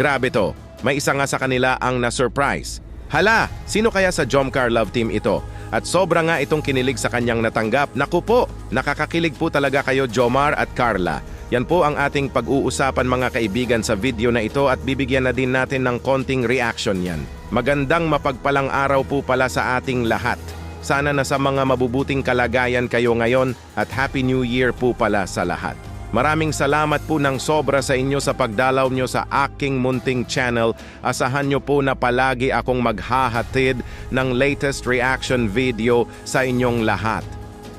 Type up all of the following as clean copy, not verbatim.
Grabe to, may isa nga sa kanila ang na-surprise. Hala, sino kaya sa Jomcar Love Team ito? At sobra nga itong kinilig sa kanyang natanggap. Naku po, nakakakilig po talaga kayo Jomar at Carla. Yan po ang ating pag-uusapan mga kaibigan sa video na ito at bibigyan na din natin ng konting reaction yan. Magandang mapagpalang araw po pala sa ating lahat. Sana nasa mga mabubuting kalagayan kayo ngayon at Happy New Year po pala sa lahat. Maraming salamat po ng sobra sa inyo sa pagdalaw nyo sa aking munting channel. Asahan nyo po na palagi akong maghahatid ng latest reaction video sa inyong lahat.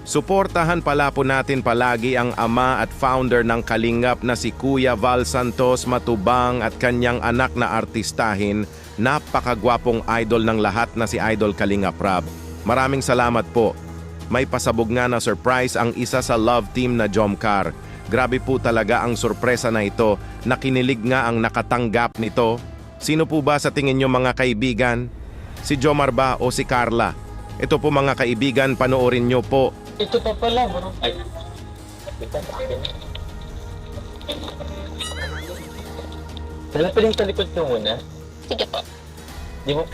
Suportahan pala po natin palagi ang ama at founder ng Kalingap na si Kuya Val Santos Matubang at kanyang anak na artistahin, napakagwapong idol ng lahat na si Idol Kalingap Rab. Maraming salamat po. May pasabog nga na surprise ang isa sa love team na Jomcar. Grabe po talaga ang sorpresa na ito, nakinilig nga ang nakatanggap nito. Sino po ba sa tingin nyo mga kaibigan? Si Jomar ba o si Carla? Ito po mga kaibigan, panoorin nyo po. Ito pa pala, bro. Ay. Dala pwedeng talikod ko muna. Sige po. Di mo?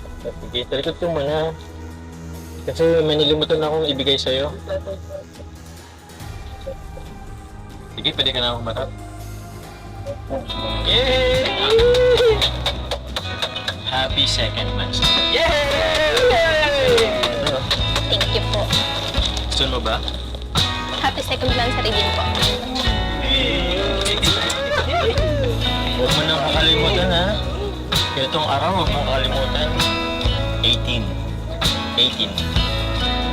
Sige, talikod ko muna. Kasi may nilimutan akong ibigay sa'yo. Sige, pwede ka na akong matap. Yay! Happy second month. Yay! Thank you po. Gusto mo ba? Happy second monthsary din po. Huwag mo nang kakalimutan ha. Kaya itong araw huwag mong kakalimutan. 18. 18.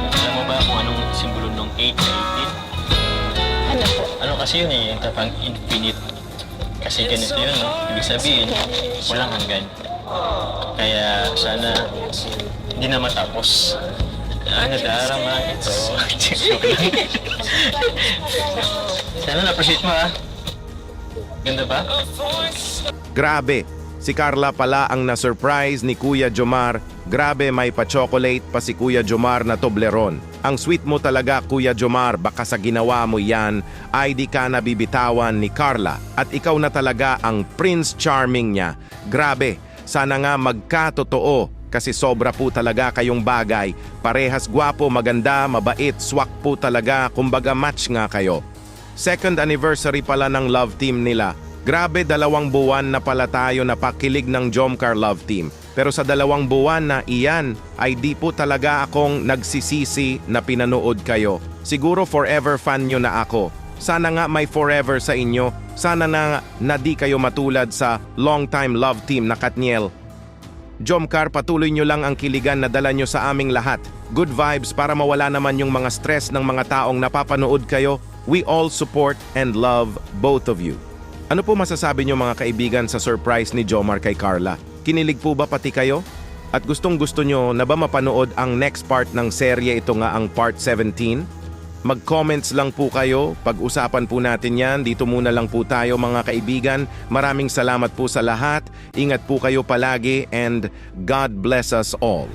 Alam mo ba kung anong simbolo ng 8 na 18? Ano po? Ano kasi yun eh, yung tapang infinite. Kasi ganito yun, no? Ibig sabihin, walang hanggan. Kaya sana hindi na matapos. Nadarama ito. Sana na-appreciate mo ha. Ganda ba? Grabe, si Carla pala ang na-surprise ni Kuya Jomar. Grabe, may pa-chocolate pa si Kuya Jomar na Toblerone. Ang sweet mo talaga Kuya Jomar, baka sa ginawa mo yan ay di ka nabibitawan ni Carla. At ikaw na talaga ang Prince Charming niya. Grabe, sana nga magkatotoo kasi sobra po talaga kayong bagay. Parehas gwapo, maganda, mabait, swak po talaga, kumbaga match nga kayo. Second anniversary pala ng love team nila. Grabe, 2 buwan na pala tayo napakilig ng Jomcar Love Team. Pero sa 2 buwan na iyan ay di po talaga akong nagsisisi na pinanood kayo. Siguro forever fan nyo na ako. Sana nga may forever sa inyo. Sana na di kayo matulad sa long time love team na Katniel. Jomcar, patuloy nyo lang ang kiligan na dala nyo sa aming lahat. Good vibes para mawala naman yung mga stress ng mga taong napapanood kayo. We all support and love both of you. Ano po masasabi nyo mga kaibigan sa surprise ni Jomar kay Carla? Kinilig po ba pati kayo? At gustong-gusto nyo na ba mapanood ang next part ng serye, ito nga ang part 17? Mag-comments lang po kayo, pag-usapan po natin yan. Dito muna lang po tayo mga kaibigan. Maraming salamat po sa lahat. Ingat po kayo palagi and God bless us all.